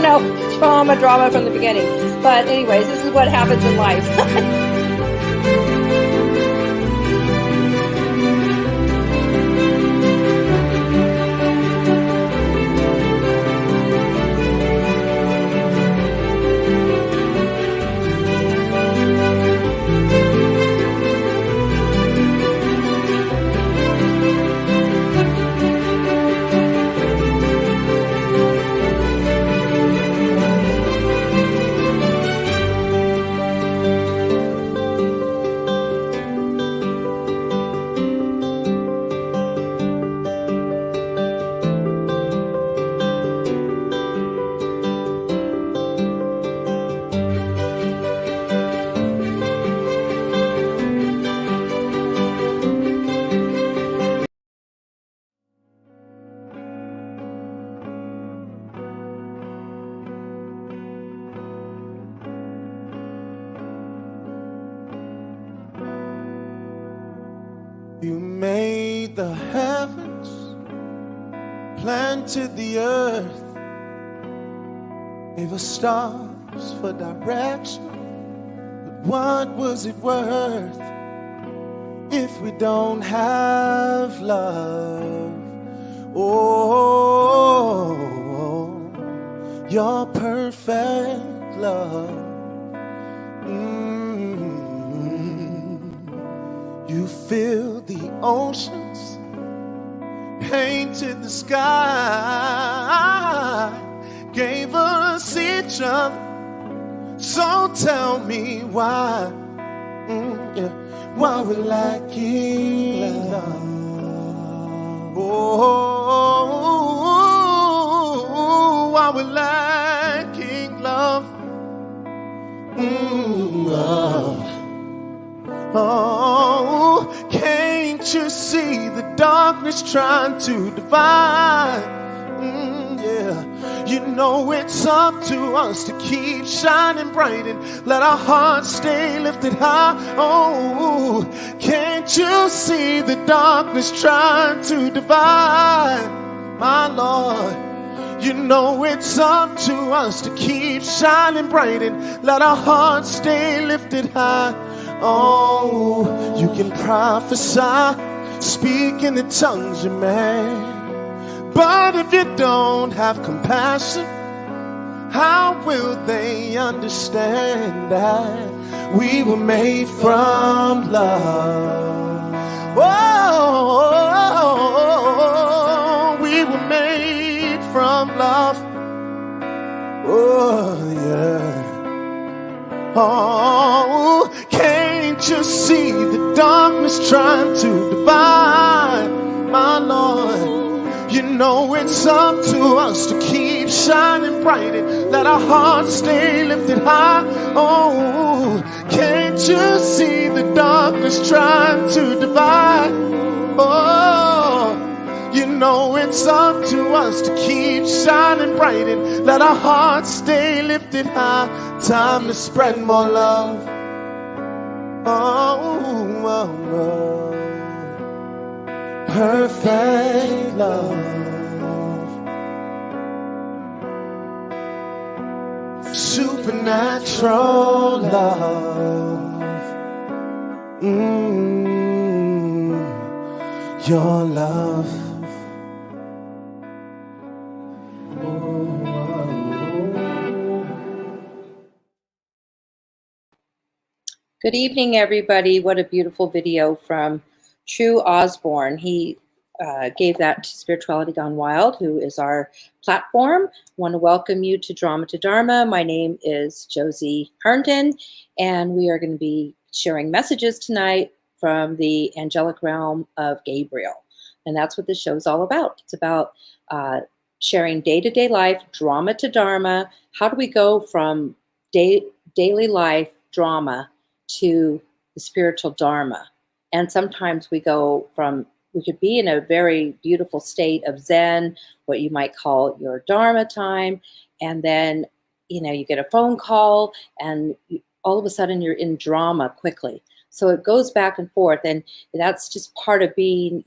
no, drama from the beginning. But anyways, this is what happens in life. You made the heavens, planted the earth, gave us stars for direction. But what was it worth if we don't have love? Oh, your perfect love. You filled the oceans, painted the sky, gave us each other. So tell me why, why we're lacking love. Oh, why we're lacking love. Love. Oh, can't you see the darkness trying to divide? Yeah, you know it's up to us to keep shining bright and let our hearts stay lifted high. Oh, can't you see the darkness trying to divide? My Lord, you know it's up to us to keep shining bright and let our hearts stay lifted high. Oh, you can prophesy, speak in the tongues you made, but if you don't have compassion, how will they understand that we were made from love? Oh, we were made from love. Oh, yeah. Oh, can't you see the darkness trying to divide? My Lord, you know it's up to us to keep shining bright and let our hearts stay lifted high. Oh, can't you see the darkness trying to divide? Oh, you know it's up to us to keep shining bright and let our hearts stay lifted high. Time to spread more love. Oh, oh, oh. Perfect love. Supernatural love. Your love. Good evening, everybody. What a beautiful video from True Osborne. He gave that to Spirituality Gone Wild, who is our platform. I want to welcome you to Drama to Dharma. My name is Josie Herndon, and we are going to be sharing messages tonight from the angelic realm of Gabriel. And that's what this show is all about. It's about sharing day-to-day life, drama to dharma. How do we go from daily life drama to the spiritual dharma? And sometimes we could be in a very beautiful state of Zen, what you might call your dharma time, and then you get a phone call and all of a sudden you're in drama quickly. So it goes back and forth, and that's just part of being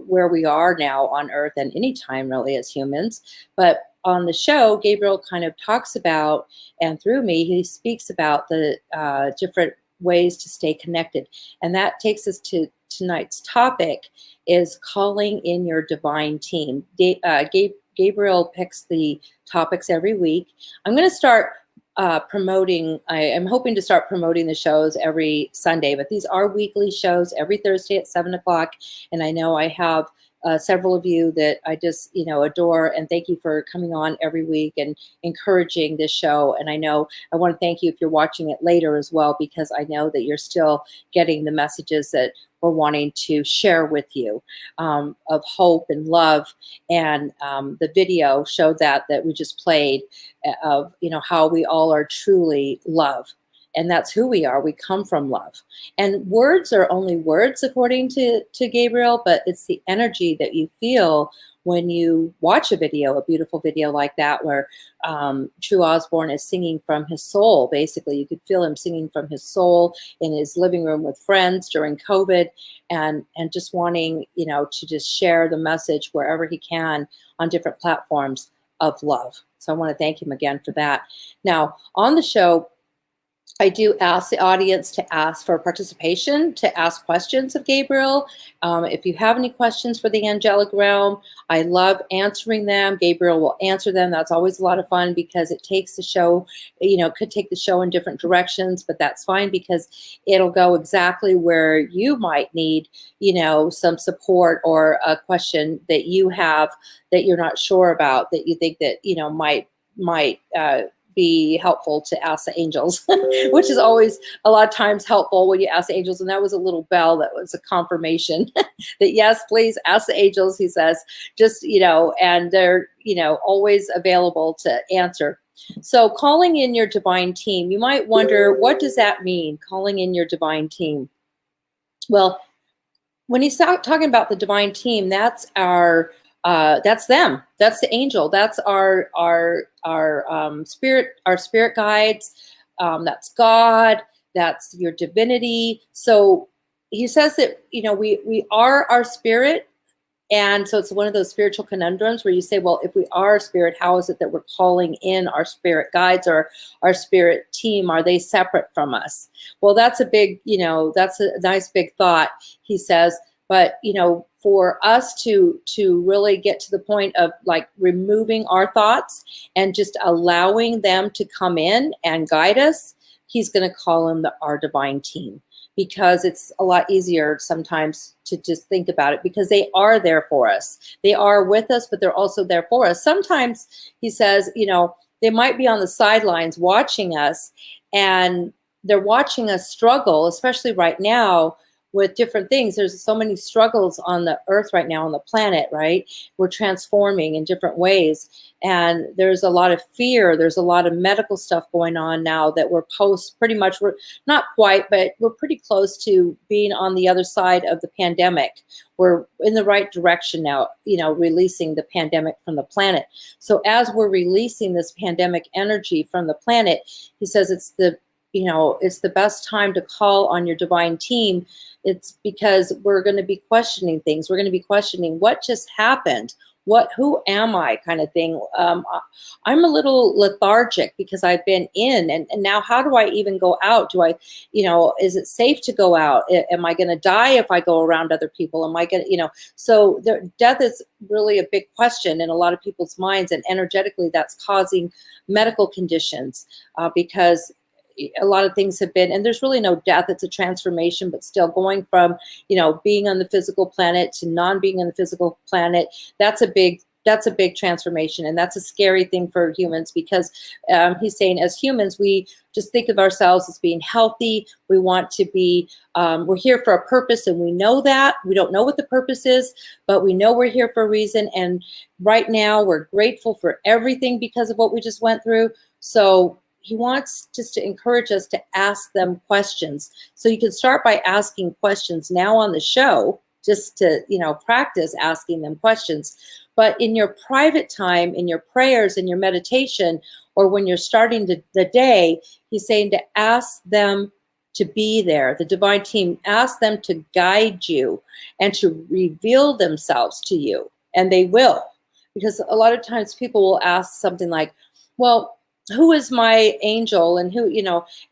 where we are now on earth and any time really as humans. But on the show, Gabriel kind of talks about, and through me, he speaks about the different ways to stay connected. And that takes us to tonight's topic, is calling in your divine team. Gabriel picks the topics every week. I'm going to start promoting, I'm hoping to start promoting the shows every Sunday, but these are weekly shows every Thursday at 7 o'clock. And I know I have several of you that I just, adore, and thank you for coming on every week and encouraging this show. And I know I want to thank you if you're watching it later as well, because I know that you're still getting the messages that we're wanting to share with you, of hope and love. And the video showed that we just played of, how we all are truly love. And that's who we are. We come from love. And words are only words, according to Gabriel, but it's the energy that you feel when you watch a beautiful video like that, where True Osborne is singing from his soul. Basically, you could feel him singing from his soul in his living room with friends during COVID, and just wanting, to just share the message wherever he can on different platforms of love. So I want to thank him again for that. Now, on the show, I do ask the audience to ask for participation, to ask questions of Gabriel. If you have any questions for the angelic realm, I love answering them. Gabriel will answer them. That's always a lot of fun, because it takes the show, could take the show in different directions, but that's fine, because it'll go exactly where you might need, some support, or a question that you have that you're not sure about, that you think that, might be helpful to ask the angels, which is always a lot of times helpful when you ask the angels. And that was a little bell that was a confirmation that yes, please ask the angels, he says, just, and they're, always available to answer. So calling in your divine team, you might wonder, what does that mean? Calling in your divine team. Well, when he's talking about the divine team, that's that's them. That's the angel. That's our spirit guides. That's God. That's your divinity. So he says that, we are our spirit. And so it's one of those spiritual conundrums where you say, well, if we are a spirit, how is it that we're calling in our spirit guides or our spirit team? Are they separate from us? Well, that's a big, that's a nice big thought, he says. But, for us to really get to the point of like removing our thoughts and just allowing them to come in and guide us, he's going to call them our divine team, because it's a lot easier sometimes to just think about it, because they are there for us. They are with us, but they're also there for us. Sometimes he says, they might be on the sidelines watching us, and they're watching us struggle, especially right now, with different things. There's so many struggles on the earth right now, on the planet, right? We're transforming in different ways. And there's a lot of fear. There's a lot of medical stuff going on now that we're not quite, but we're pretty close to being on the other side of the pandemic. We're in the right direction now, releasing the pandemic from the planet. So as we're releasing this pandemic energy from the planet, he says it's the best time to call on your divine team. It's because we're going to be questioning things. We're going to be questioning what just happened. Who am I, kind of thing. I'm a little lethargic because I've been in, and now how do I even go out? Do I, is it safe to go out? Am I going to die if I go around other people? Am I going to, so death is really a big question in a lot of people's minds, and energetically that's causing medical conditions, because a lot of things have been, and there's really no death. It's a transformation, but still going from, being on the physical planet to non-being on the physical planet. That's a big transformation. And that's a scary thing for humans, because he's saying as humans, we just think of ourselves as being healthy. We want to be, we're here for a purpose, and we know that. We don't know what the purpose is, but we know we're here for a reason. And right now we're grateful for everything because of what we just went through. So he wants just to encourage us to ask them questions. So you can start by asking questions now on the show, just to, practice asking them questions. But in your private time, in your prayers, in your meditation, or when you're starting the day, he's saying to ask them to be there, the divine team, ask them to guide you and to reveal themselves to you. And they will. because a lot of times people will ask something like, well, who is my angel? And who,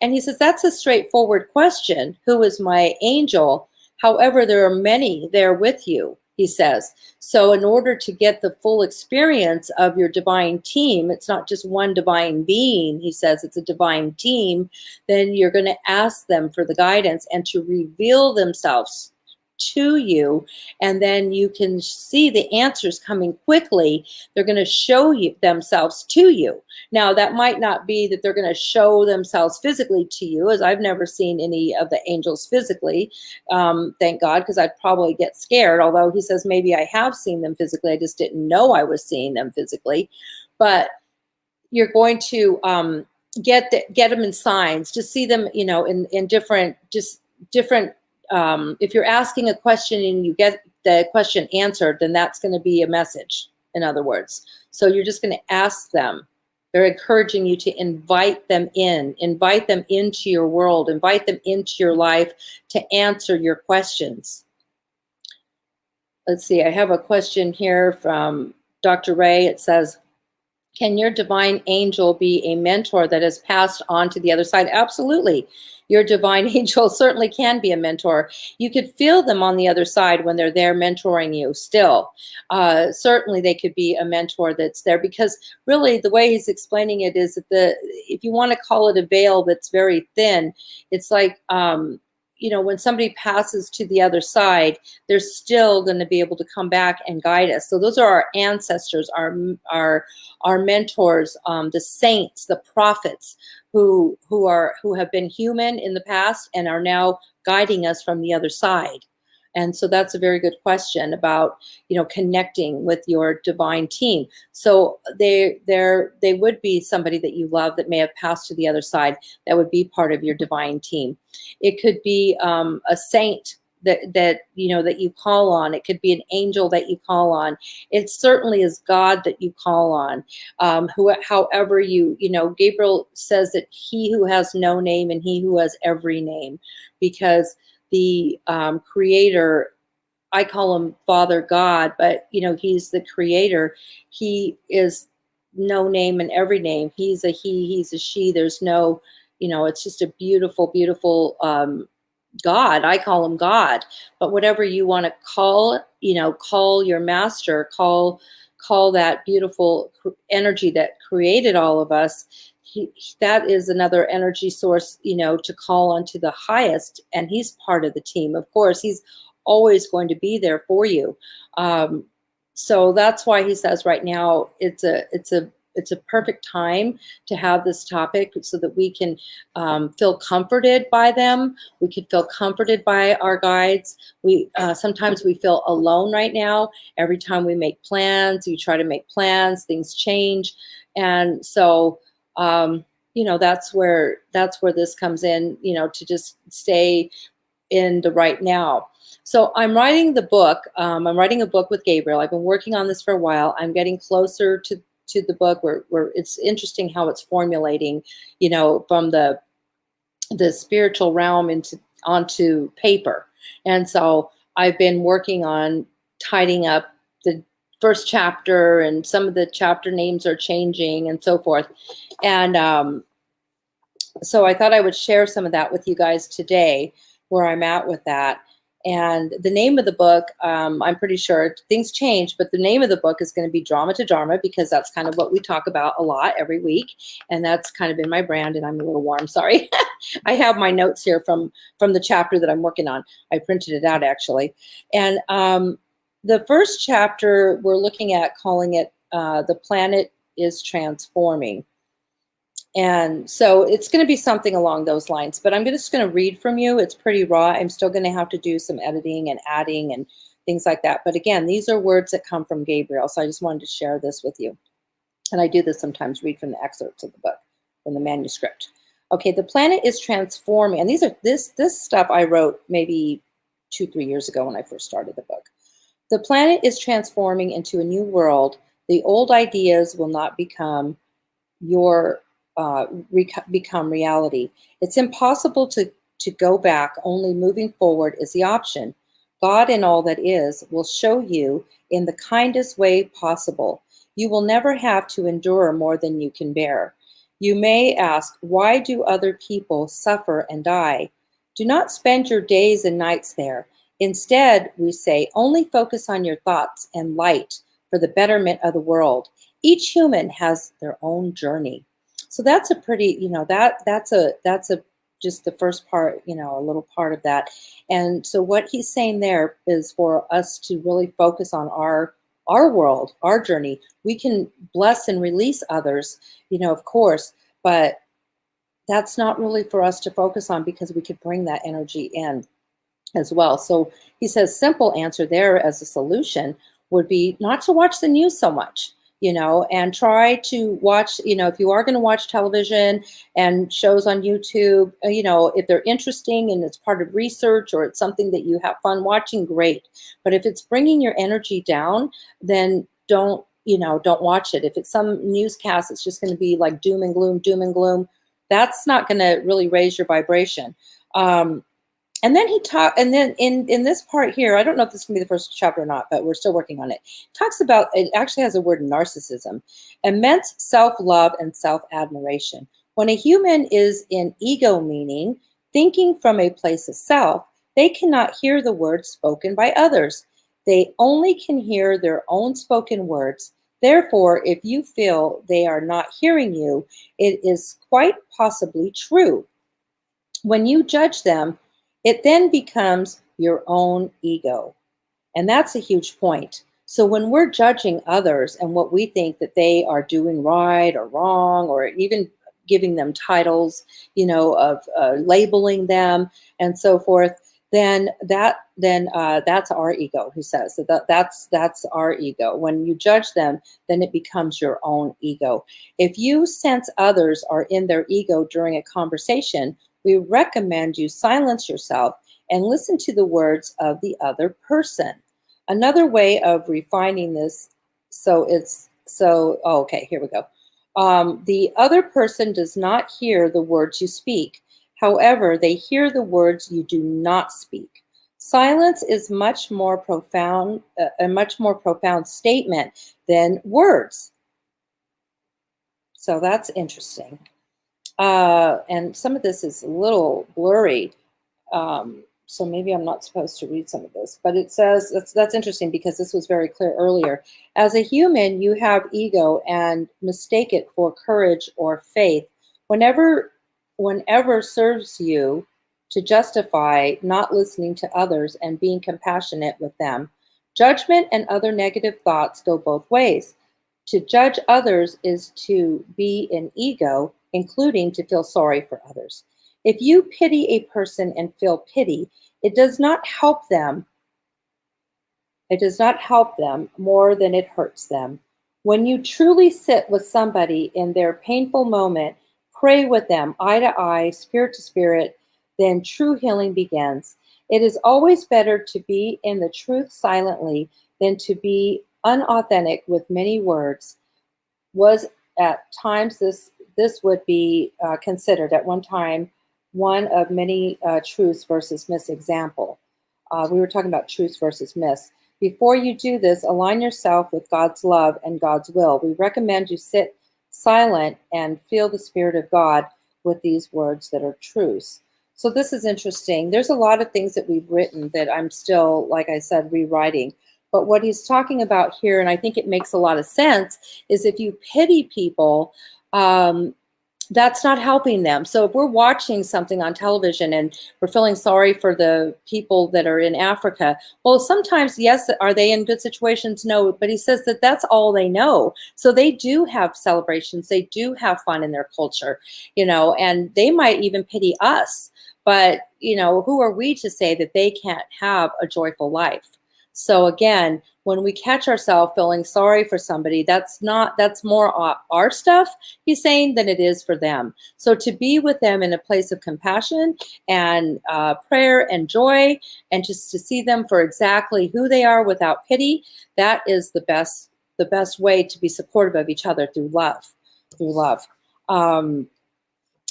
and he says, that's a straightforward question. Who is my angel? However, there are many there with you, he says. So in order to get the full experience of your divine team, it's not just one divine being, he says, it's a divine team, then you're going to ask them for the guidance and to reveal themselves to you, and then you can see the answers coming quickly. They're going to show you themselves to you. Now, that might not be that they're going to show themselves physically to you, as I've never seen any of the angels physically, thank God, because I'd probably get scared, although he says maybe I have seen them physically, I just didn't know I was seeing them physically. But you're going to get them in signs, just see them, in different, if you're asking a question and you get the question answered, then that's going to be a message, in other words. So you're just going to ask them. They're encouraging you to invite them into your world, invite them into your life to answer your questions. Let's see, I have a question here from Dr. Ray. It says, can your divine angel be a mentor that is passed on to the other side? Absolutely. Your divine angel certainly can be a mentor. You could feel them on the other side when they're there mentoring you still. Certainly they could be a mentor that's there, because really the way he's explaining it is that if you want to call it a veil that's very thin, it's like, when somebody passes to the other side, they're still going to be able to come back and guide us. So those are our ancestors, our mentors, the saints, the prophets who have been human in the past and are now guiding us from the other side. And so that's a very good question about, connecting with your divine team. So they would be somebody that you love that may have passed to the other side that would be part of your divine team. It could be a saint that you call on. It could be an angel that you call on. It certainly is God that you call on. However Gabriel says that he who has no name and he who has every name, because the creator, I call him Father God, but he's the creator. He is no name and every name. He's a he, he's a she. There's no, it's just a beautiful, beautiful God. I call him God. But whatever you want to call, call your master, call that beautiful energy that created all of us. That is another energy source, to call onto the highest, and he's part of the team. Of course, he's always going to be there for you. So that's why he says right now it's a perfect time to have this topic, so that we can feel comforted by them. We can feel comforted by our guides. Sometimes we feel alone right now. Every time we make plans, you try to make plans, things change, and so that's where this comes in. To just stay in the right now. So I'm writing the book. I'm writing a book with Gabriel. I've been working on this for a while. I'm getting closer to the book where it's interesting how it's formulating, from the spiritual realm onto paper. And so I've been working on tidying up the first chapter, and some of the chapter names are changing and so forth. And so I thought I would share some of that with you guys today, where I'm at with that. And the name of the book, I'm pretty sure things change, but the name of the book is going to be Drama to Dharma, because that's kind of what we talk about a lot every week. And that's kind of been my brand, and I'm a little warm, sorry. I have my notes here from the chapter that I'm working on. I printed it out, actually. And the first chapter, we're looking at calling it The Planet is Transforming. And so it's going to be something along those lines, but I'm just going to read from you. It's pretty raw. I'm still going to have to do some editing and adding and things like that. But again, these are words that come from Gabriel. So I just wanted to share this with you. And I do this sometimes, read from the excerpts of the book, from the manuscript. Okay, the planet is transforming. And this stuff I wrote maybe 2-3 years ago when I first started the book. The planet is transforming into a new world. The old ideas will not become become reality. It's impossible to go back. Only moving forward is the option. God and all that is will show you in the kindest way possible. You will never have to endure more than you can bear. You may ask, why do other people suffer and die? Do not spend your days and nights there. Instead, we say, only focus on your thoughts and light for the betterment of the world. Each human has their own journey. So that's a pretty, that's a just the first part, a little part of that. And so what he's saying there is for us to really focus on our world, our journey. We can bless and release others, of course, but that's not really for us to focus on because we could bring that energy in as well. So he says simple answer there as a solution would be not to watch the news so much, and try to watch, if you are going to watch television and shows on YouTube, if they're interesting and it's part of research or it's something that you have fun watching, great. But if it's bringing your energy down, then don't watch it. If it's some newscast, it's just going to be like doom and gloom. That's not going to really raise your vibration. And then in this part here, I don't know if this can be the first chapter or not, but we're still working on it. Talks about, it actually has a word narcissism, immense self-love and self-admiration. When a human is in ego, meaning thinking from a place of self, they cannot hear the words spoken by others. They only can hear their own spoken words. Therefore, if you feel they are not hearing you, it is quite possibly true. When you judge them, it then becomes your own ego. And that's a huge point. So when we're judging others and what we think that they are doing right or wrong, or even giving them titles, of labeling them and so forth, then that's our ego. He says that's our ego. When you judge them, then it becomes your own ego. If you sense others are in their ego during a conversation, we recommend you silence yourself and listen to the words of the other person. Another way of refining this, okay, here we go. The other person does not hear the words you speak. However, they hear the words you do not speak. Silence is a much more profound statement than words. So that's interesting. And some of this is a little blurry, so maybe I'm not supposed to read some of this, but it says, that's interesting because this was very clear earlier. As a human, you have ego and mistake it for courage or faith whenever serves you to justify not listening to others and being compassionate with them. Judgment and other negative thoughts go both ways. To judge others is to be in ego, including to feel sorry for others. If you pity a person and feel pity, it does not help them. It does not help them more than it hurts them. When you truly sit with somebody in their painful moment, pray with them eye to eye, spirit to spirit, then true healing begins. It is always better to be in the truth silently than to be unauthentic with many words. Was at times this would be considered at one time one of many truths versus myths example. We were talking about truths versus myths. Before you do this, align yourself with God's love and God's will. We recommend you sit silent and feel the Spirit of God with these words that are truths. So this is interesting. There's a lot of things that we've written that I'm still, like I said, rewriting. But what he's talking about here, and I think it makes a lot of sense, is if you pity people, that's not helping them. So if we're watching something on television and we're feeling sorry for the people that are in Africa, well, sometimes, yes, are they in good situations? No, but he says that that's all they know. So they do have celebrations. They do have fun in their culture, and they might even pity us. But, who are we to say that they can't have a joyful life? So again, when we catch ourselves feeling sorry for somebody, that's more our stuff, he's saying, than it is for them. So to be with them in a place of compassion and prayer and joy, and just to see them for exactly who they are without pity, that is the best way to be supportive of each other through love.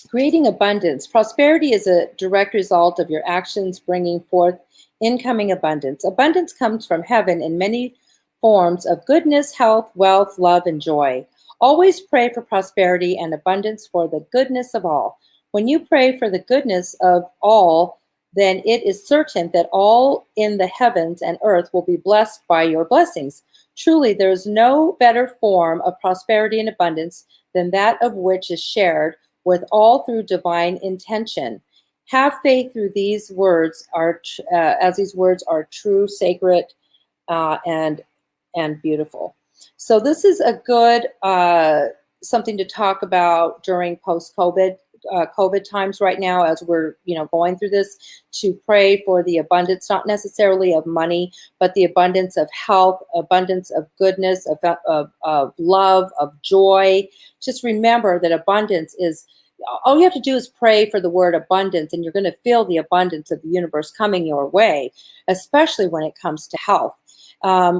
Creating abundance. Prosperity is a direct result of your actions bringing forth incoming abundance. Abundance comes from heaven in many forms of goodness, health, wealth, love, and joy. Always pray for prosperity and abundance for the goodness of all. When you pray for the goodness of all, then it is certain that all in the heavens and earth will be blessed by your blessings. Truly, there is no better form of prosperity and abundance than that of which is shared with all through divine intention. Have faith through these words, as these words are true, sacred, and beautiful. So this is a good something to talk about during post-COVID COVID times right now, as we're going through this, to pray for the abundance, not necessarily of money, but the abundance of health, abundance of goodness, of love, of joy. Just remember that abundance is, all you have to do is pray for the word abundance, and you're going to feel the abundance of the universe coming your way, especially when it comes to health.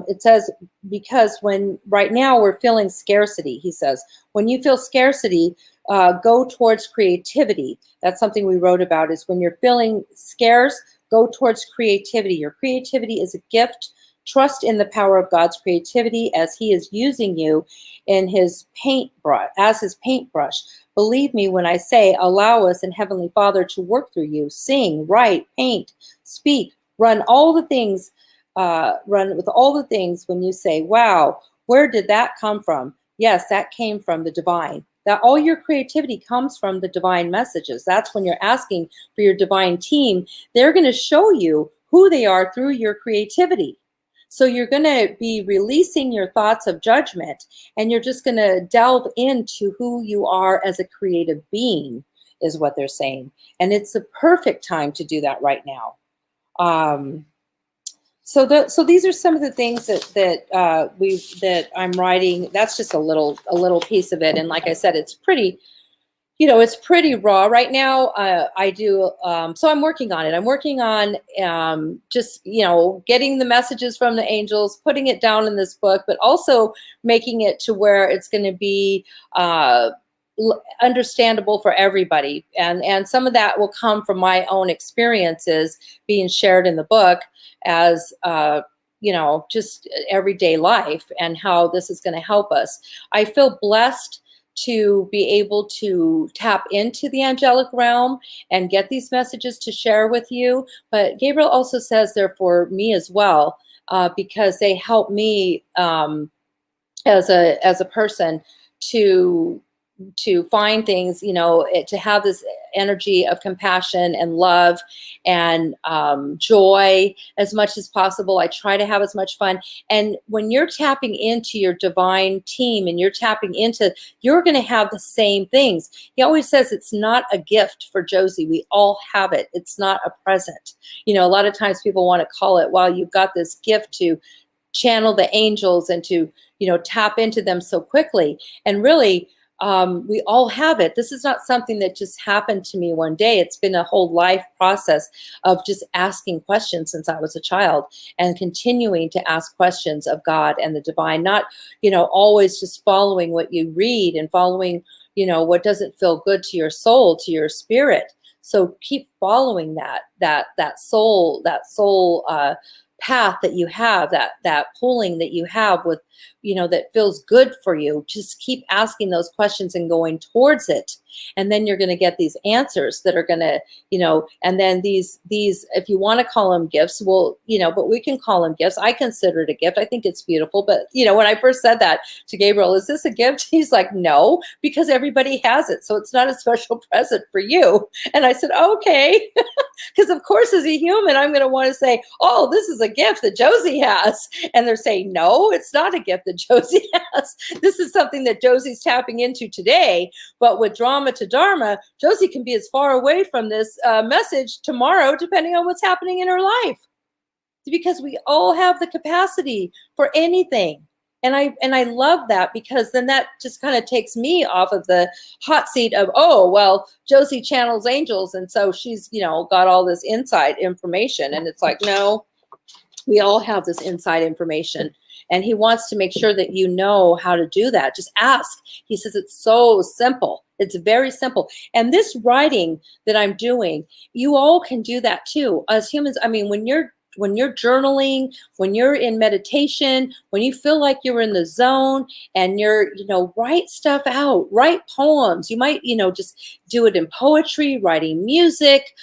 It says, because right now we're feeling scarcity, he says, when you feel scarcity, go towards creativity. That's something we wrote about, is when you're feeling scarce, go towards creativity. Your creativity is a gift. Trust in the power of God's creativity as he is using you in his paintbrush, as his paintbrush. Believe me when I say, allow us and Heavenly Father to work through you. Sing, write, paint, speak, run with all the things when you say, wow, where did that come from? Yes, that came from the divine. That all your creativity comes from the divine messages. That's when you're asking for your divine team. They're going to show you who they are through your creativity. So you're going to be releasing your thoughts of judgment, and you're just going to delve into who you are as a creative being, is what they're saying. And it's the perfect time to do that right now. So these are some of the things that I'm writing. That's just a little piece of it. And like I said, it's pretty, it's pretty raw right now. I do, so I'm working on it. I'm working on just, getting the messages from the angels, putting it down in this book, but also making it to where it's going to be understandable for everybody. And some of that will come from my own experiences being shared in the book as, just everyday life, and how this is going to help us. I feel blessed to be able to tap into the angelic realm and get these messages to share with you. But Gabriel also says they're for me as well, because they help me as a person to find things, to have this energy of compassion and love and joy as much as possible. I try to have as much fun. And when you're tapping into your divine team and you're going to have the same things. He always says it's not a gift for Josie. We all have it. It's not a present. A lot of times people want to call it, well, you've got this gift to channel the angels and to, tap into them so quickly. And really, we all have it. This is not something that just happened to me one day. It's been a whole life process of just asking questions since I was a child, and continuing to ask questions of God and the divine, not, always just following what you read and following, what doesn't feel good to your soul, to your spirit. So keep following that soul path that you have, that pulling that you have with, that feels good for you. Just keep asking those questions and going towards it. And then you're going to get these answers that are going to, and then these, if you want to call them gifts, well, but we can call them gifts. I consider it a gift. I think it's beautiful. But, when I first said that to Gabriel, is this a gift? He's like, no, because everybody has it. So it's not a special present for you. And I said, okay. Because of course, as a human, I'm going to want to say, oh, this is a gift that Josie has. And they're saying, no, it's not a gift that Josie has. This is something that Josie's tapping into today. But with drama to Dharma, Josie can be as far away from this message tomorrow, depending on what's happening in her life. Because we all have the capacity for anything. And I love that, because then that just kind of takes me off of the hot seat of, oh, well, Josie channels angels, and so she's, got all this inside information. And it's like, no, we all have this inside information. And he wants to make sure that you know how to do that. Just ask. He says it's so simple. It's very simple. And this writing that I'm doing, you all can do that too. As humans, I mean, when you're when you're journaling, when you're in meditation, when you feel like you're in the zone and you're, write stuff out, write poems. You might, just do it in poetry, writing music,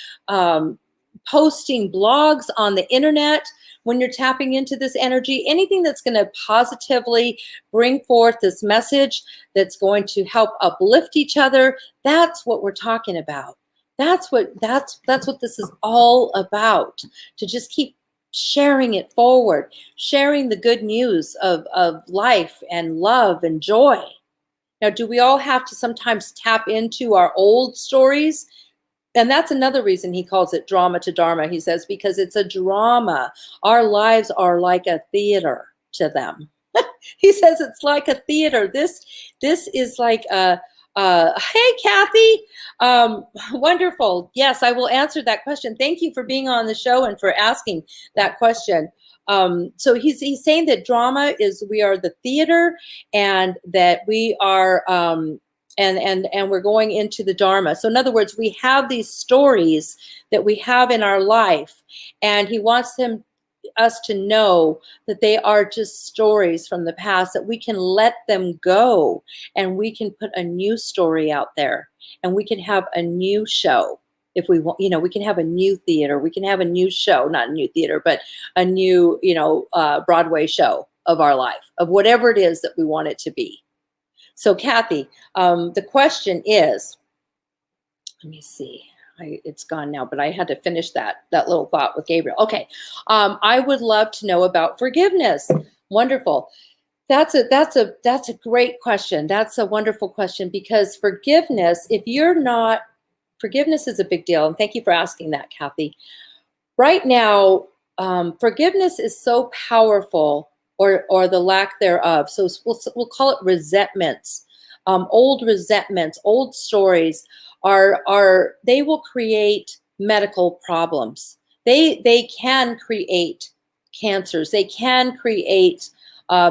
posting blogs on the internet. When you're tapping into this energy, anything that's going to positively bring forth this message that's going to help uplift each other, that's what we're talking about. That's what this is all about, to just keep sharing it forward, sharing the good news of life and love and joy. Now, do we all have to sometimes tap into our old stories? And that's another reason he calls it drama to Dharma. He says, because it's a drama. Our lives are like a theater to them. He says it's like a theater. This is like a, hey, Kathy. Wonderful. Yes, I will answer that question. Thank you for being on the show and for asking that question. So he's saying that drama is, we are the theater, and that we are, and we're going into the Dharma. So in other words, we have these stories that we have in our life, and he wants us to know that they are just stories from the past, that we can let them go, and we can put a new story out there, and we can have a new show. If we want, we can have a new theater, we can have a new show, not a new theater, but a new, Broadway show of our life, of whatever it is that we want it to be. So Kathy, the question is, let me see, it's gone now, but I had to finish that little thought with Gabriel. Okay, I would love to know about forgiveness. Wonderful. That's a great question. That's a wonderful question, because forgiveness, forgiveness is a big deal. And thank you for asking that, Kathy. Right now, forgiveness is so powerful, or the lack thereof. So we'll call it resentments. Old resentments, old stories they will create medical problems. They can create cancers. They can create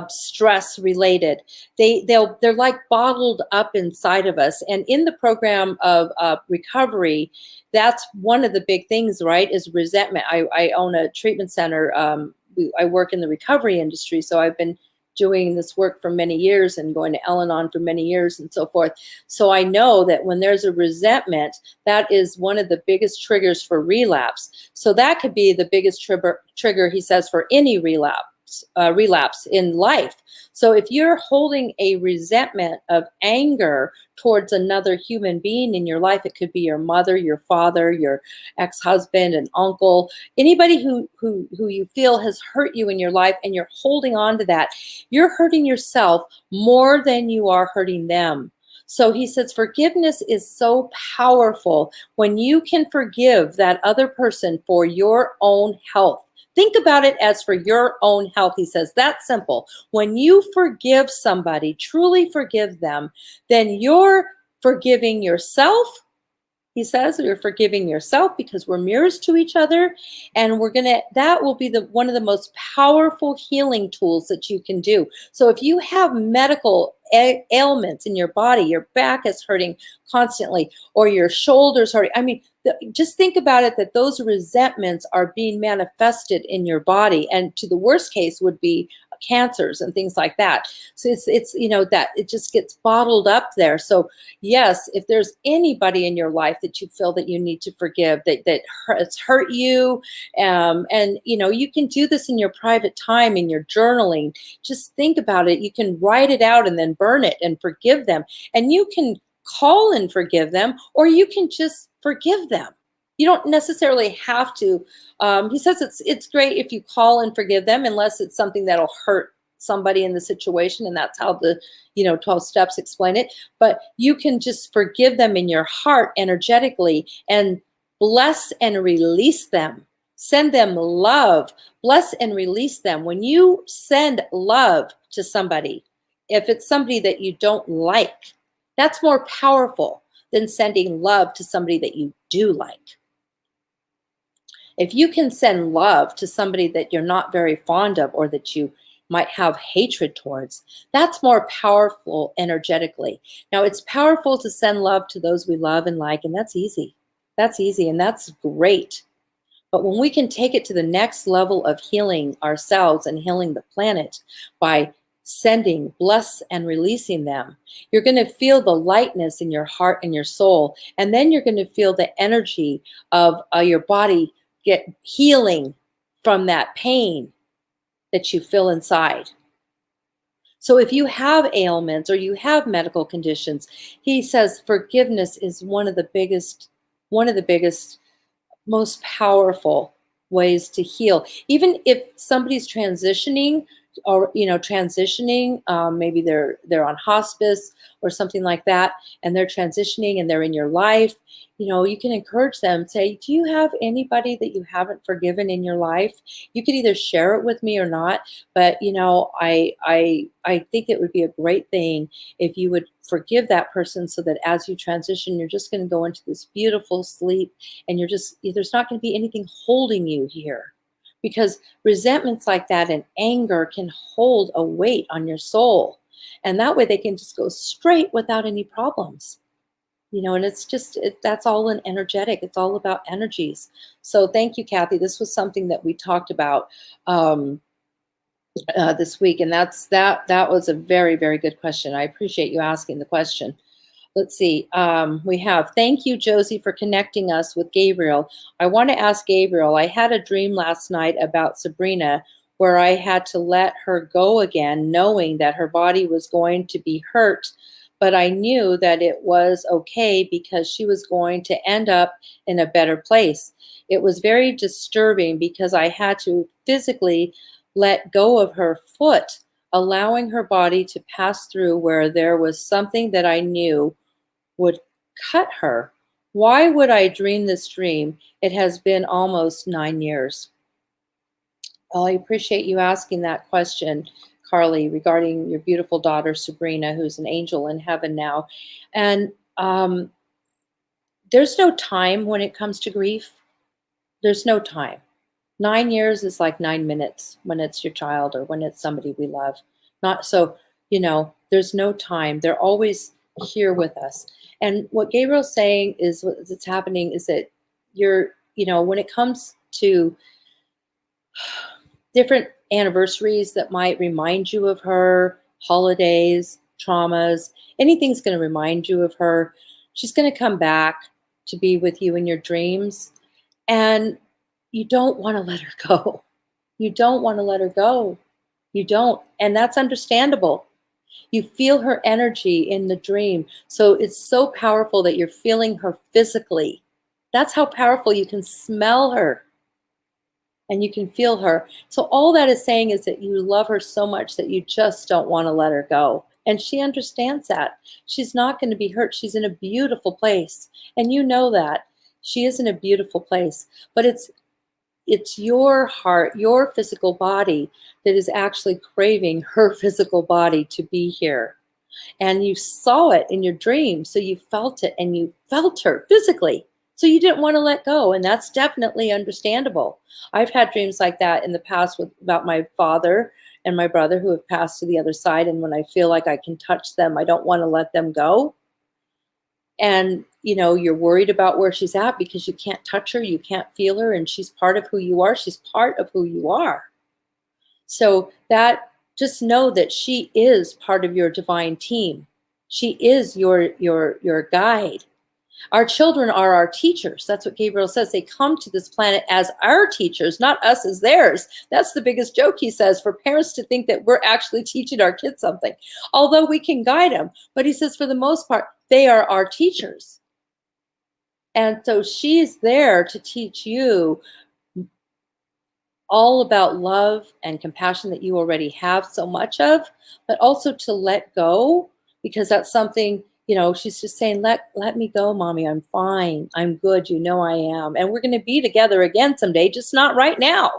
stress related. They're like bottled up inside of us. And in the program of recovery, that's one of the big things, right? Is resentment. I own a treatment center. I work in the recovery industry, so I've been doing this work for many years and going to Al-Anon for many years and so forth. So I know that when there's a resentment, that is one of the biggest triggers for relapse. So that could be the biggest trigger, he says, for any relapse in life. So if you're holding a resentment of anger towards another human being in your life, it could be your mother, your father, your ex-husband, an uncle, anybody who you feel has hurt you in your life, and you're holding on to that, you're hurting yourself more than you are hurting them. So he says forgiveness is so powerful when you can forgive that other person for your own health. Think about it as for your own health. He says that's simple. When you forgive somebody, truly forgive them, then you're forgiving yourself. He says you're forgiving yourself, because we're mirrors to each other, and that will be one of the most powerful healing tools that you can do. So if you have medical ailments in your body, your back is hurting constantly, or your shoulders hurting, I mean, just think about it, that those resentments are being manifested in your body, and to the worst case would be cancers and things like that. So it's that it just gets bottled up there. So yes, if there's anybody in your life that you feel that you need to forgive, that has hurt you, and you can do this in your private time, in your journaling. Just think about it. You can write it out and then burn it and forgive them, and you can call and forgive them, or you can just forgive them. You don't necessarily have to. He says it's great if you call and forgive them, unless it's something that'll hurt somebody in the situation, and that's how the 12 steps explain it. But you can just forgive them in your heart energetically, and bless and release them. Send them love. Bless and release them. When you send love to somebody, if it's somebody that you don't like, that's more powerful than sending love to somebody that you do like. If you can send love to somebody that you're not very fond of, or that you might have hatred towards, that's more powerful energetically. Now, it's powerful to send love to those we love and like, and that's easy. That's easy, and that's great. But when we can take it to the next level of healing ourselves and healing the planet by sending, bless, and releasing them, you're going to feel the lightness in your heart and your soul. And then you're going to feel the energy of your body get healing from that pain that you feel inside. So if you have ailments or you have medical conditions, he says forgiveness is one of the biggest, most powerful ways to heal. Even if somebody's transitioning, or maybe they're on hospice or something like that, and they're transitioning and they're in your life, you can encourage them, say, do you have anybody that you haven't forgiven in your life? You could either share it with me or not, but I think it would be a great thing if you would forgive that person, so that as you transition, you're just going to go into this beautiful sleep, and there's not going to be anything holding you here. Because resentments like that and anger can hold a weight on your soul. And that way they can just go straight without any problems. And that's all in energetic. It's all about energies. So thank you, Kathy. This was something that we talked about this week. And that was a very, very good question. I appreciate you asking the question. Let's see. We have, thank you, Josie, for connecting us with Gabriel. I want to ask Gabriel, I had a dream last night about Sabrina where I had to let her go again, knowing that her body was going to be hurt, but I knew that it was okay because she was going to end up in a better place. It was very disturbing because I had to physically let go of her foot, allowing her body to pass through where there was something that I knew would cut her. Why would I dream this dream? It has been almost 9 years. Well, I appreciate you asking that question, Carly, regarding your beautiful daughter, Sabrina, who's an angel in heaven now. And there's no time when it comes to grief. There's no time. 9 years is like 9 minutes when it's your child or when it's somebody we love. There's no time. They're always here with us. And what Gabriel's saying is what's happening is that when it comes to different anniversaries that might remind you of her, holidays, traumas, anything's going to remind you of her. She's going to come back to be with you in your dreams. And you don't want to let her go. You don't want to let her go. You don't. And that's understandable. You feel her energy in the dream. So it's so powerful that you're feeling her physically. That's how powerful. You can smell her and you can feel her. So all that is saying is that you love her so much that you just don't want to let her go. And she understands that. She's not going to be hurt. She's in a beautiful place. And you know that. She is in a beautiful place. But it's your heart, your physical body that is actually craving her physical body to be here. And you saw it in your dream, so you felt it, and you felt her physically. So you didn't want to let go, and that's definitely understandable. I've had dreams like that in the past about my father and my brother who have passed to the other side, and when I feel like I can touch them, I don't want to let them go. And you're worried about where she's at because you can't touch her, you can't feel her, and she's part of who you are. She's part of who you are. So that, just know that she is part of your divine team. She is your guide. Our children are our teachers. That's what Gabriel says. They come to this planet as our teachers, not us as theirs. That's the biggest joke, he says, for parents to think that we're actually teaching our kids something, although we can guide them. But he says, for the most part, they are our teachers. And so she's there to teach you all about love and compassion that you already have so much of, but also to let go, because that's something, she's just saying, let me go, mommy. I'm fine. I'm good. I am. And we're going to be together again someday, just not right now.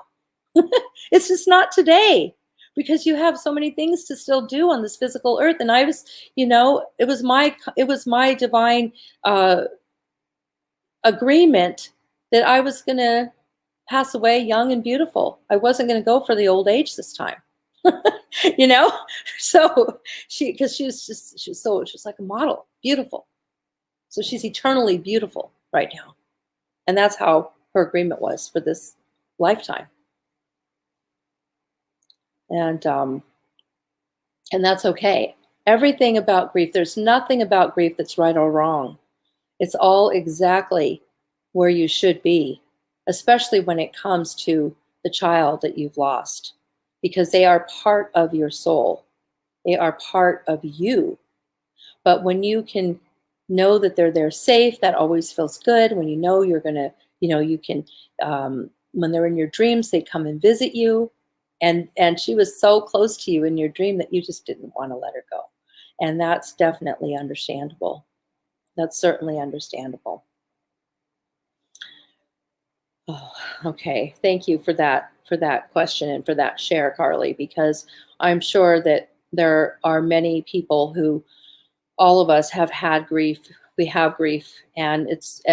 It's just not today, because you have so many things to still do on this physical earth. And I was, it was my divine agreement that I was going to pass away young and beautiful. I wasn't going to go for the old age this time. So she was like a model, beautiful. So she's eternally beautiful right now. And that's how her agreement was for this lifetime. And that's okay. Everything about grief, there's nothing about grief that's right or wrong. It's all exactly where you should be, especially when it comes to the child that you've lost, because they are part of your soul. They are part of you. But when you can know that they're there safe, that always feels good. When you know you're going to, you can, when they're in your dreams, they come and visit you. And she was so close to you in your dream that you just didn't want to let her go. And that's definitely understandable. That's certainly understandable. Oh, okay. Thank you for that question and for that share, Carly, because I'm sure that there are many people who, all of us have had grief. We have grief, and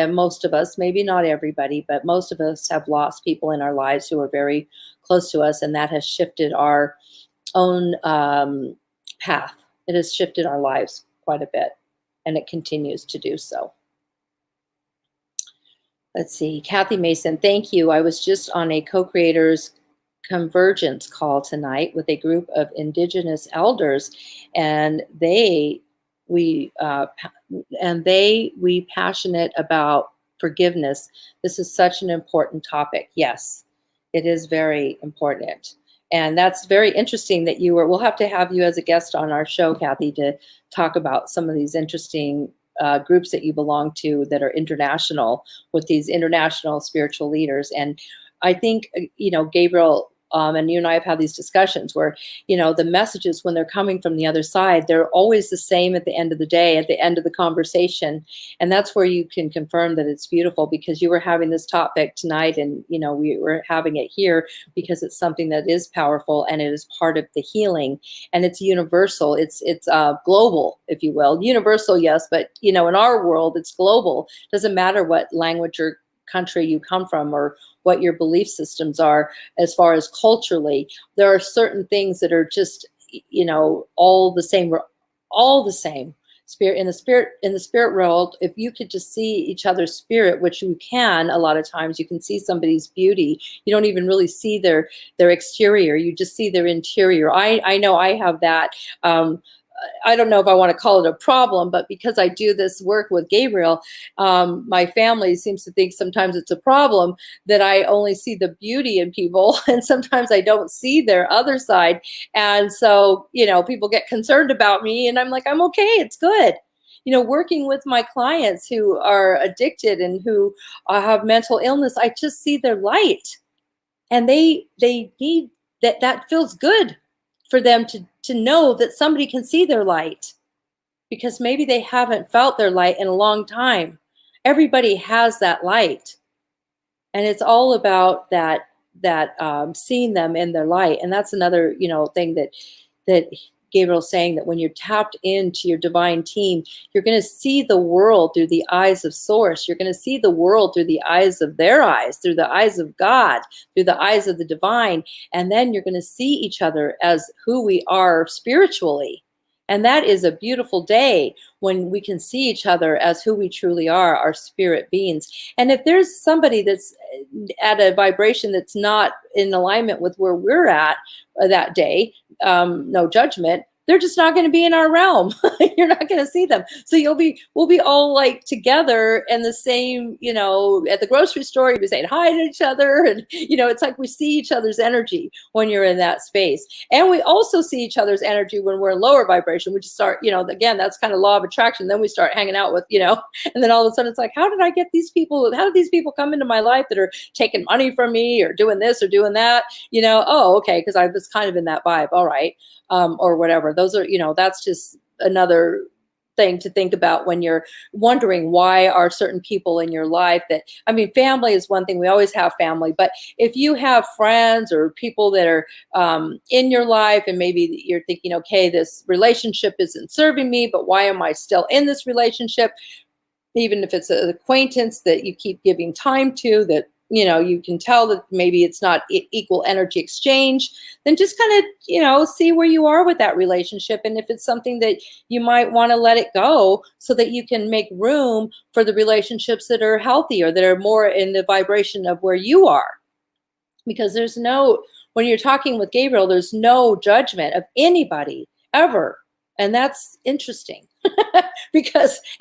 most of us, maybe not everybody, but most of us have lost people in our lives who are very close to us, and that has shifted our own path. It has shifted our lives quite a bit, and it continues to do so. Let's see, Kathy Mason, thank you. I was just on a co-creators convergence call tonight with a group of Indigenous elders, and we passionate about forgiveness. This is such an important topic. Yes, it is very important. And that's very interesting that we'll have to have you as a guest on our show, Kathy, to talk about some of these interesting groups that you belong to that are international, with these international spiritual leaders. And I think, Gabriel, and you and I have had these discussions where, the messages, when they're coming from the other side, they're always the same at the end of the day, at the end of the conversation. And that's where you can confirm that it's beautiful, because you were having this topic tonight, and, we were having it here because it's something that is powerful, and it is part of the healing, and it's universal. It's global, if you will. Universal, yes, but, in our world, it's global. Doesn't matter what language or country you come from or what your belief systems are. As far as culturally, there are certain things that are just, all the same. We're all the same. In the spirit world, if you could just see each other's spirit, which you can, a lot of times you can see somebody's beauty. You don't even really see their exterior. You just see their interior. I know I have that. I don't know if I want to call it a problem, but because I do this work with Gabriel, my family seems to think sometimes it's a problem that I only see the beauty in people, and sometimes I don't see their other side. And so, people get concerned about me, and I'm like, I'm okay, it's good. Working with my clients who are addicted and who have mental illness, I just see their light, and they need that. That feels good for them to know that somebody can see their light, because maybe they haven't felt their light in a long time. Everybody has that light, and it's all about that seeing them in their light. And that's another thing that Gabriel's saying, that when you're tapped into your divine team, you're going to see the world through the eyes of Source. You're going to see the world through the eyes of their eyes, through the eyes of God, through the eyes of the divine. And then you're going to see each other as who we are spiritually. And that is a beautiful day when we can see each other as who we truly are, our spirit beings. And if there's somebody that's at a vibration that's not in alignment with where we're at that day, no judgment, they're just not going to be in our realm. You're not going to see them. So we'll be all like together and the same, at the grocery store, you'll be saying hi to each other. And, it's like we see each other's energy when you're in that space. And we also see each other's energy when we're in lower vibration. We just start, again, that's kind of law of attraction. Then we start hanging out with, and then all of a sudden it's like, how did these people come into my life that are taking money from me or doing this or doing that? Oh, okay. Because I was kind of in that vibe. All right. Or whatever. Those are, that's just another thing to think about when you're wondering why are certain people in your life family is one thing. We always have family, but if you have friends or people that are in your life, and maybe you're thinking, okay, this relationship isn't serving me, but why am I still in this relationship? Even if it's an acquaintance that you keep giving time to, that you can tell that maybe it's not equal energy exchange, then just kind of, see where you are with that relationship. And if it's something that you might want to let it go so that you can make room for the relationships that are healthy or that are more in the vibration of where you are. Because when you're talking with Gabriel, there's no judgment of anybody ever. And that's interesting.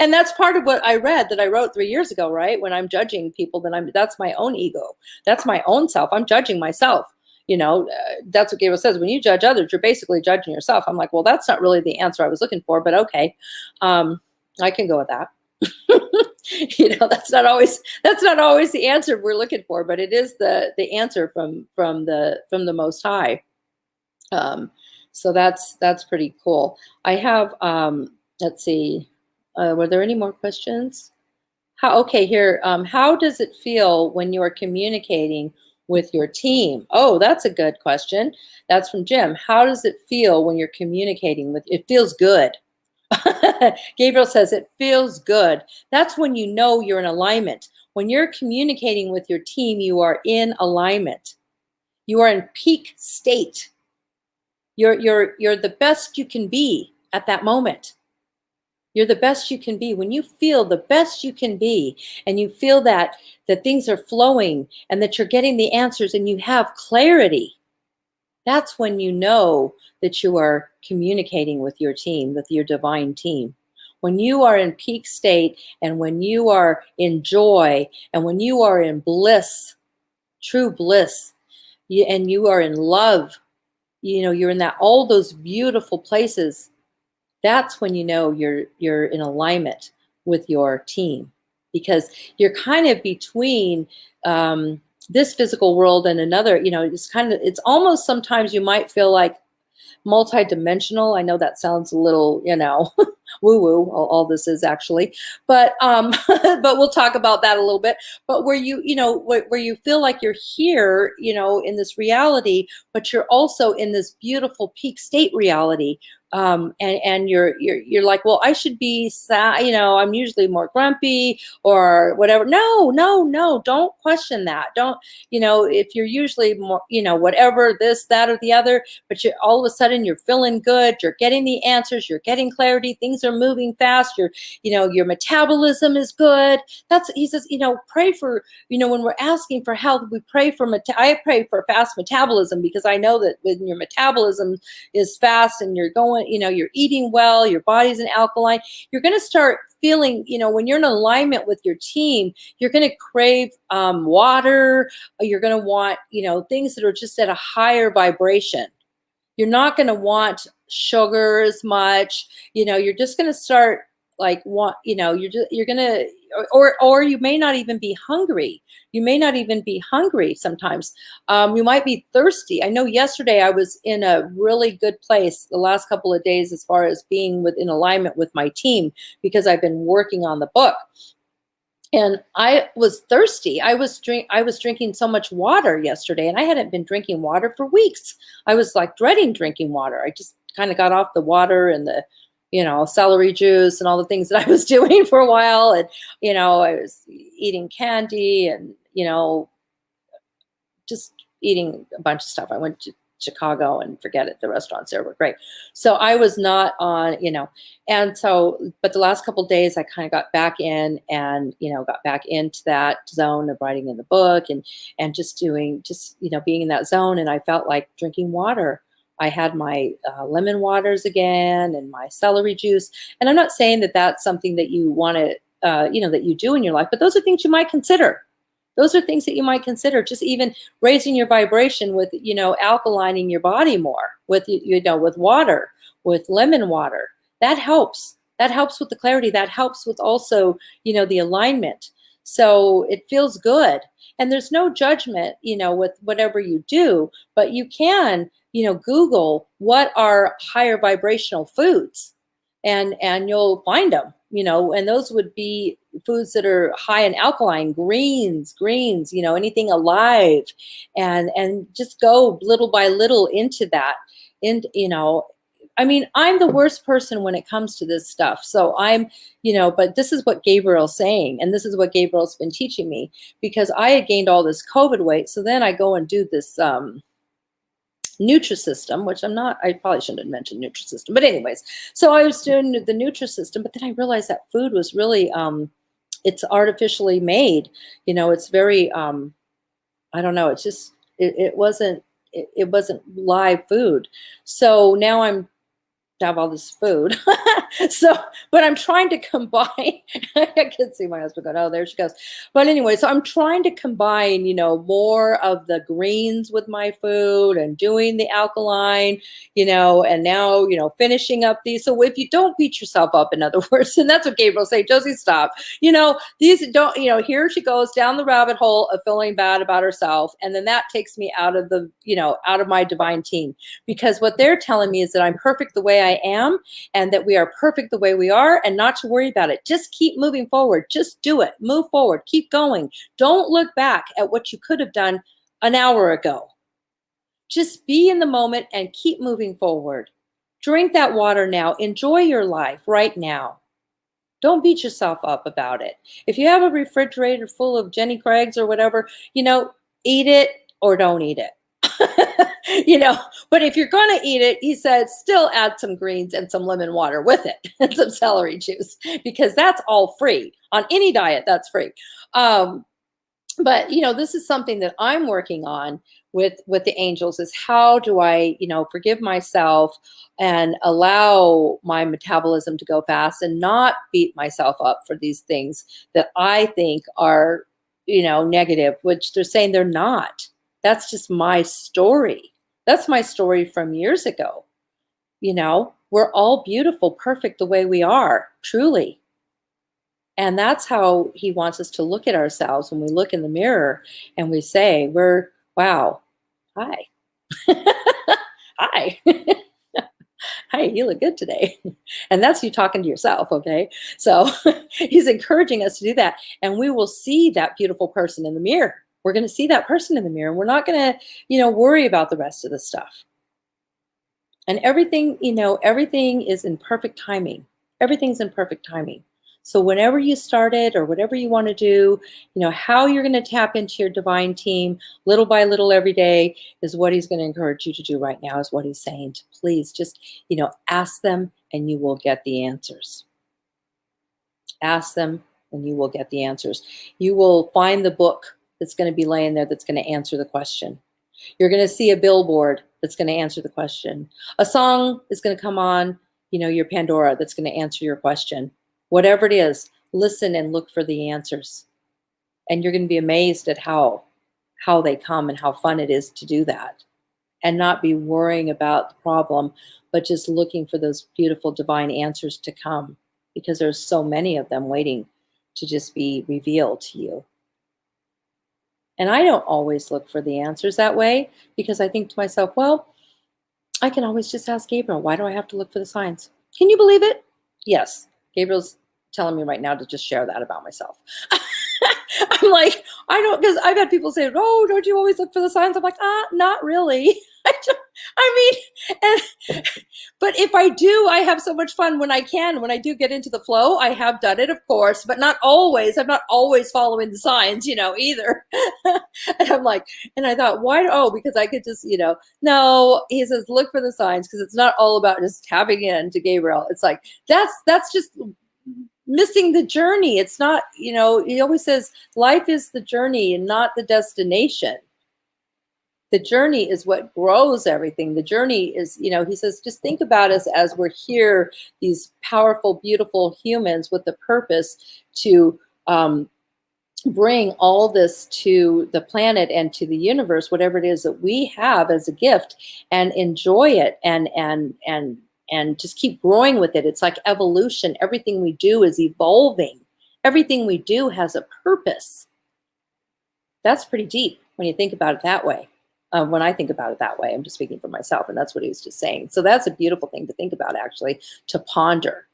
And that's part of what I read that I wrote 3 years ago, right? When I'm judging people, that's my own ego. That's my own self. I'm judging myself. That's what Gabriel says. When you judge others, you're basically judging yourself. I'm like, well, that's not really the answer I was looking for, but okay. I can go with that. That's not always the answer we're looking for, but it is the answer from the Most High. So that's pretty cool. I have, let's see, were there any more questions? Here, how does it feel when you are communicating with your team? Oh, that's a good question. That's from Jim. How does it feel when you're communicating it feels good. Gabriel says it feels good. That's when you know you're in alignment. When you're communicating with your team, you are in alignment. You are in peak state. You're the best you can be at that moment. You're the best you can be. When you feel the best you can be and you feel that things are flowing and that you're getting the answers and you have clarity, that's when you know that you are communicating with your team, with your divine team. When you are in peak state and when you are in joy and when you are in bliss, true bliss, and you are in love, you're in all those beautiful places. That's when you know you're in alignment with your team, because you're kind of between this physical world and another. It's almost sometimes you might feel like multidimensional. I know that sounds a little, woo-woo, all this is actually, but but we'll talk about that a little bit. But where where you feel like you're here, in this reality, but you're also in this beautiful peak state reality. And you're like, well, I should be sad, I'm usually more grumpy or whatever. No, don't question that. Don't, if you're usually more, whatever, this, that, or the other, but all of a sudden you're feeling good, you're getting the answers, you're getting clarity, things are moving fast, your metabolism is good. He says, pray for, when we're asking for health, we pray for, I pray for fast metabolism, because I know that when your metabolism is fast and you're going, you're eating well, your body's in alkaline, you're going to start feeling, when you're in alignment with your team, you're going to crave water, you're going to want, things that are just at a higher vibration. You're not going to want sugar as much, you're just going to start you're going to, or you may not even be hungry. You may not even be hungry sometimes. You might be thirsty. I know yesterday I was in a really good place the last couple of days as far as being in alignment with my team, because I've been working on the book. And I was thirsty. I was drinking so much water yesterday, and I hadn't been drinking water for weeks. I was like dreading drinking water. I just kind of got off the water and the celery juice and all the things that I was doing for a while. And, I was eating candy and, just eating a bunch of stuff. I went to Chicago and forget it. The restaurants there were great. So I was not on, and so, but the last couple of days I kind of got back in and, got back into that zone of writing in the book and just being in that zone. And I felt like drinking water. I had my lemon waters again and my celery juice. And I'm not saying that that's something that you want to, that you do in your life, but those are things you might consider. Those are things that you might consider, just even raising your vibration with, alkalining your body more with, with water, with lemon water. That helps. That helps with the clarity. That helps with also, the alignment. So it feels good. And there's no judgment, with whatever you do, but you can, Google what are higher vibrational foods and you'll find them, and those would be foods that are high in alkaline, greens, anything alive, and just go little by little into that. And, I mean, I'm the worst person when it comes to this stuff. So I'm, but this is what Gabriel's saying. And this is what Gabriel's been teaching me, because I had gained all this COVID weight. So then I go and do this Nutrisystem, which I probably shouldn't have mentioned Nutrisystem, but anyways, so I was doing the Nutrisystem, but then I realized that food was really, it's artificially made, it's very, I don't know, it's just, it wasn't live food. So now I'm have all this food. So, but I'm trying to combine, I can see my husband going, oh, there she goes. But anyway, so I'm trying to combine, more of the greens with my food and doing the alkaline, and now, finishing up these. So if you don't beat yourself up, in other words, and that's what Gabriel say, Josie, stop, these don't, here she goes down the rabbit hole of feeling bad about herself. And then that takes me out of the, out of my divine team, because what they're telling me is that I'm perfect the way I am, and that we are perfect the way we are, and not to worry about it. Just keep moving forward. Just do it. Move forward. Keep going. Don't look back at what you could have done an hour ago. Just be in the moment and keep moving forward. Drink that water now. Enjoy your life right now. Don't beat yourself up about it. If you have a refrigerator full of Jenny Craig's or whatever, eat it or don't eat it. But if you're going to eat it, he said, still add some greens and some lemon water with it and some celery juice, because that's all free on any diet. That's free. But this is something that I'm working on with the angels, is how do I, forgive myself and allow my metabolism to go fast and not beat myself up for these things that I think are, negative, which they're saying they're not. That's just my story. That's my story from years ago. We're all beautiful, perfect the way we are, truly. And that's how he wants us to look at ourselves when we look in the mirror and we say, wow, hi. Hi. Hi, you look good today. And that's you talking to yourself, okay? So he's encouraging us to do that. And we will see that beautiful person in the mirror. We're going to see that person in the mirror. We're not going to, worry about the rest of the stuff. And everything, everything is in perfect timing. Everything's in perfect timing. So whenever you start it or whatever you want to do, how you're going to tap into your divine team little by little every day is what he's going to encourage you to do right now, is what he's saying. To please just, ask them and you will get the answers. Ask them and you will get the answers. You will find the book that's going to be laying there that's going to answer the question. You're going to see a billboard that's going to answer the question. A song is going to come on, your Pandora, that's going to answer your question. Whatever it is, listen and look for the answers. And you're going to be amazed at how they come and how fun it is to do that. And not be worrying about the problem, but just looking for those beautiful divine answers to come, because there's so many of them waiting to just be revealed to you. And I don't always look for the answers that way, because I think to myself, well, I can always just ask Gabriel. Why do I have to look for the signs? Can you believe it? Yes. Gabriel's telling me right now to just share that about myself. I'm like, I don't, because I've had people say, oh, don't you always look for the signs? I'm like, not really. But if I do, I have so much fun when I can. When I do get into the flow, I have done it, of course, but not always. I'm not always following the signs, either. And I'm like, and I thought, why? Oh, because I could just, no, he says, look for the signs, because it's not all about just tapping in to Gabriel. It's like, that's just missing the journey. It's not, he always says life is the journey and not the destination. The journey is what grows everything. The journey is, he says, just think about us as we're here, these powerful, beautiful humans with the purpose to bring all this to the planet and to the universe, whatever it is that we have as a gift, and enjoy it and just keep growing with it. It's like evolution. Everything we do is evolving. Everything we do has a purpose. That's pretty deep when you think about it that way. When I think about it that way, I'm just speaking for myself, and that's what he was just saying. So that's a beautiful thing to think about, actually, to ponder.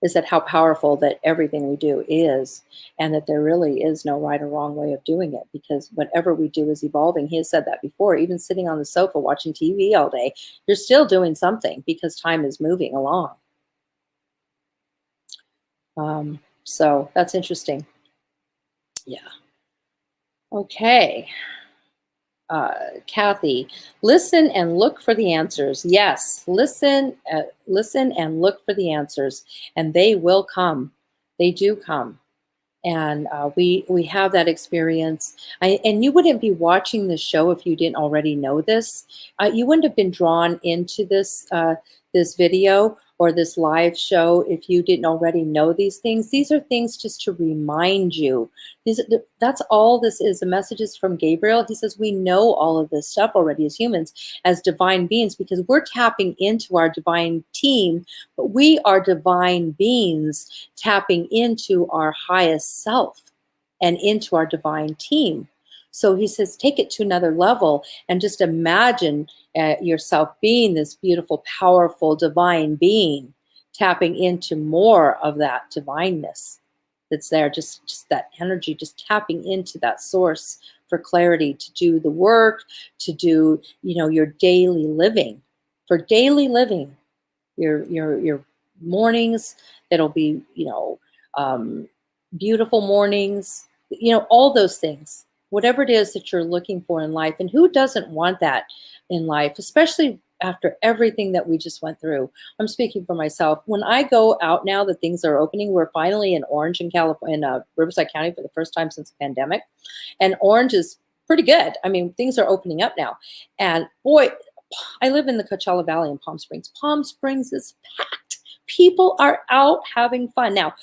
is that how powerful that everything we do is, and that there really is no right or wrong way of doing it, because whatever we do is evolving. He has said that before. Even sitting on the sofa watching TV all day, you're still doing something because time is moving along. So that's interesting. Yeah. Okay. Kathy, listen and look for the answers. Yes, listen and look for the answers, and they will come. They do come, and we have that experience. And you wouldn't be watching this show if you didn't already know this. You wouldn't have been drawn into this video or this live show if you didn't already know these things. These are things just to remind you. That's all this is. The messages from Gabriel. He says we know all of this stuff already as humans, as divine beings, because we're tapping into our divine team, but we are divine beings tapping into our highest self and into our divine team. So he says, take it to another level and just imagine yourself being this beautiful, powerful, divine being, tapping into more of that divineness that's there, just that energy, just tapping into that source for clarity, to do the work, to do, your daily living. For daily living, your mornings, that'll be, beautiful mornings, all those things. Whatever it is that you're looking for in life, and who doesn't want that in life, especially after everything that we just went through. I'm speaking for myself. When I go out now that things are opening, we're finally in Orange in California, in Riverside County for the first time since the pandemic. And Orange is pretty good. I mean, things are opening up now. And boy, I live in the Coachella Valley in Palm Springs. Palm Springs is packed. People are out having fun. Now,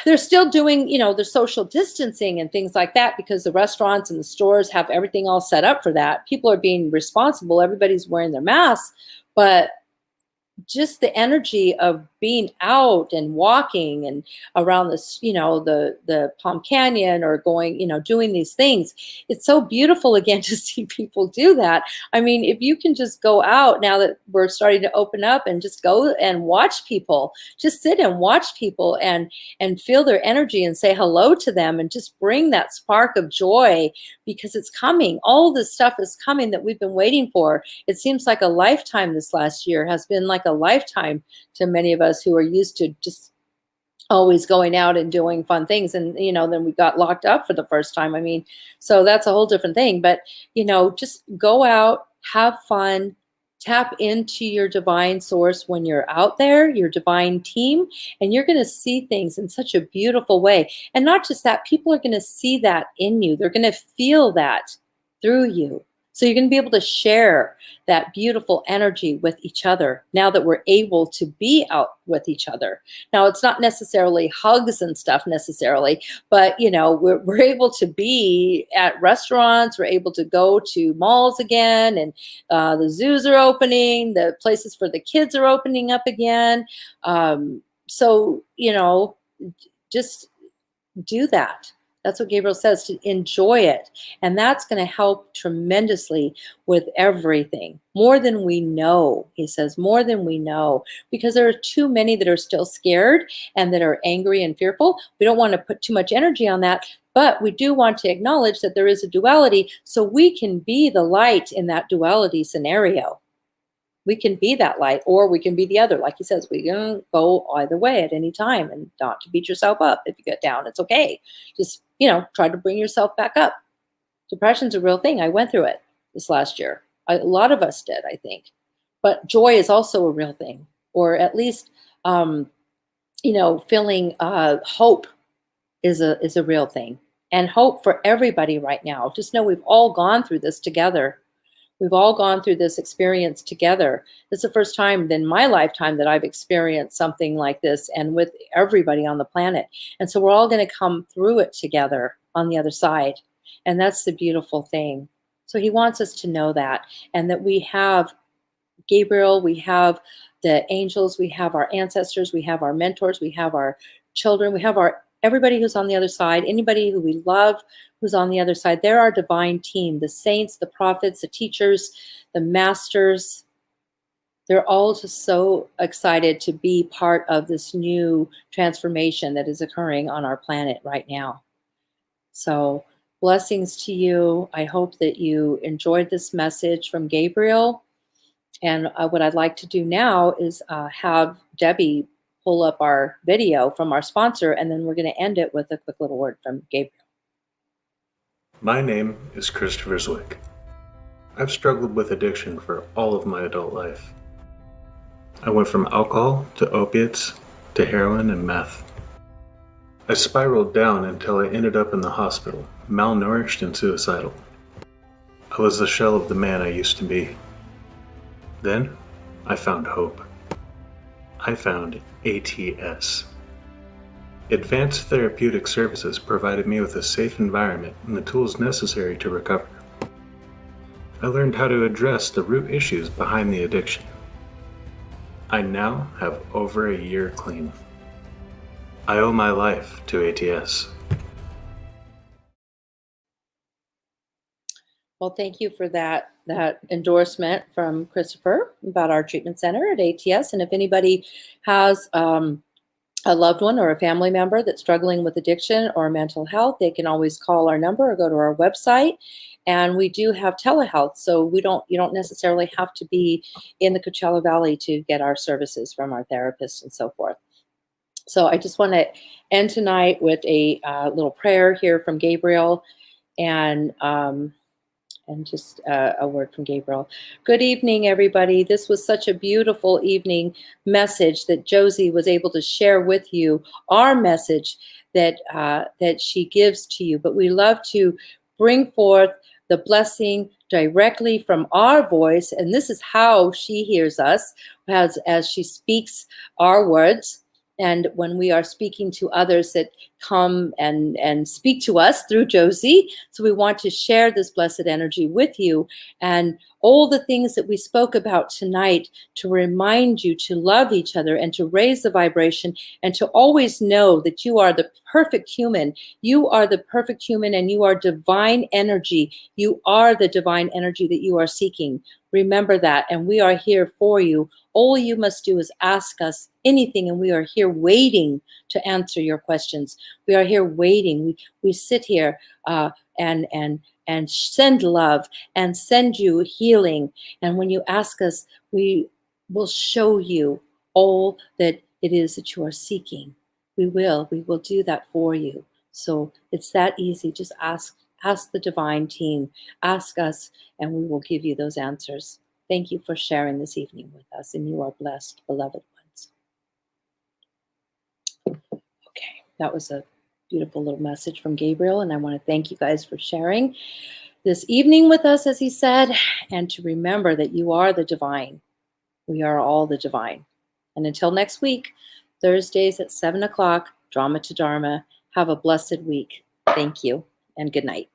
they're still doing, the social distancing and things like that, because the restaurants and the stores have everything all set up for that. People are being responsible. Everybody's wearing their masks, but just the energy of being out and walking and around this, the Palm Canyon, or going, doing these things. It's so beautiful again to see people do that. I mean, if you can just go out now that we're starting to open up, and just go and watch people, just sit and watch people and feel their energy and say hello to them, and just bring that spark of joy, because it's coming. All this stuff is coming that we've been waiting for. It seems like a lifetime. This last year has been like a lifetime to many of us who are used to just always going out and doing fun things. And, then we got locked up for the first time. I mean, so that's a whole different thing. But, just go out, have fun, tap into your divine source when you're out there, your divine team, and you're going to see things in such a beautiful way. And not just that, people are going to see that in you. They're going to feel that through you. So you're going to be able to share that beautiful energy with each other now that we're able to be out with each other. Now, it's not necessarily hugs and stuff necessarily, but, we're able to be at restaurants. We're able to go to malls again, and the zoos are opening. The places for the kids are opening up again. So, just do that. That's what Gabriel says, to enjoy it. And that's going to help tremendously with everything. More than we know, he says, more than we know. Because there are too many that are still scared and that are angry and fearful. We don't want to put too much energy on that. But we do want to acknowledge that there is a duality, so we can be the light in that duality scenario. We can be that light, or we can be the other. Like he says, we can go either way at any time, and not to beat yourself up if you get down. It's okay. Just, try to bring yourself back up. Depression's a real thing. I went through it this last year. A lot of us did, I think. But joy is also a real thing, or at least, feeling hope is a real thing. And hope for everybody right now. Just know we've all gone through this together. We've all gone through this experience together. It's the first time in my lifetime that I've experienced something like this, and with everybody on the planet. And so we're all going to come through it together on the other side. And that's the beautiful thing. So he wants us to know that, and that we have Gabriel, we have the angels, we have our ancestors, we have our mentors, we have our children, we have everybody who's on the other side, anybody who we love who's on the other side. They're our divine team, the saints, the prophets, the teachers, the masters, They're all just so excited to be part of this new transformation that is occurring on our planet right now. So blessings to you. I hope that you enjoyed this message from Gabriel. And what I'd like to do now is have Debbie pull up our video from our sponsor, and then we're going to end it with a quick little word from Gabriel. My name is Christopher Zwick. I've struggled with addiction for all of my adult life. I went from alcohol to opiates to heroin and meth. I spiraled down until I ended up in the hospital, malnourished and suicidal. I was the shell of the man I used to be. Then, I found hope. I found ATS. Advanced Therapeutic Services provided me with a safe environment and the tools necessary to recover. I learned how to address the root issues behind the addiction. I now have over a year clean. I owe my life to ATS. Well, thank you for that endorsement from Christopher about our treatment center at ATS. And if anybody has a loved one or a family member that's struggling with addiction or mental health, they can always call our number or go to our website. And we do have telehealth, so you don't necessarily have to be in the Coachella Valley to get our services from our therapists and so forth. So I just want to end tonight with a little prayer here from Gabriel, and just a word from Gabriel. Good evening, everybody. This was such a beautiful evening message that Josie was able to share with you, our message that she gives to you. But we love to bring forth the blessing directly from our voice, and this is how she hears us, as she speaks our words. And when we are speaking to others that come and speak to us through Josie. So we want to share this blessed energy with you and all the things that we spoke about tonight to remind you to love each other and to raise the vibration and to always know that you are the perfect human. You are the perfect human and you are divine energy. You are the divine energy that you are seeking. Remember that, and we are here for you. All you must do is ask us anything, and we are here waiting to answer your questions. We are here waiting. We sit here and send love and send you healing. And when you ask us, we will show you all that it is that you are seeking. We will do that for you. So it's that easy. Just ask the divine team, ask us, and we will give you those answers. Thank you for sharing this evening with us, and you are blessed, beloved ones. Okay, that was a beautiful little message from Gabriel, and I want to thank you guys for sharing this evening with us, as he said, and to remember that you are the divine. We are all the divine. And until next week, Thursdays at 7 o'clock, Drama to Dharma. Have a blessed week. Thank you, and good night.